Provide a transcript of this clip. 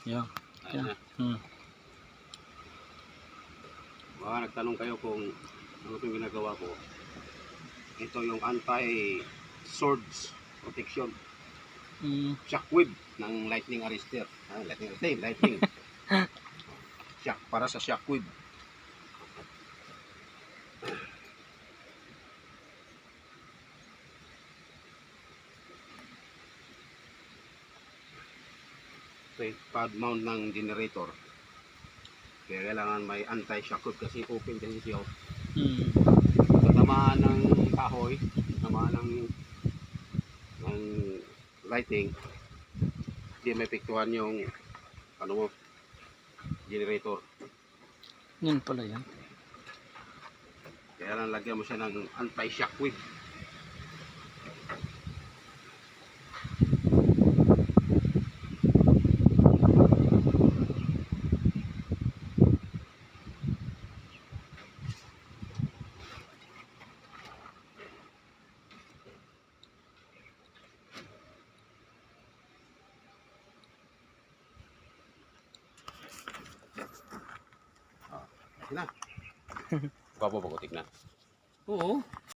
Yeah. Ayan na. Baka nagtanong kayo kung ano itong ginagawa ko. Ito yung anti-swords protection. Shockwave ng lightning arrestor. Lightning. Shock, para sa shockwave. Okay, pad mount ng generator. Kaya kailangan may anti-shockwave kasi open kasi siya. Tamaan ng kahoy, tamaan ng lighting, hindi may pektuhan yung ano mo, generator. Yan pala yan. Kaya lang lagyan mo siya ng anti-shockwave. Na. Papapagutik na. Oo.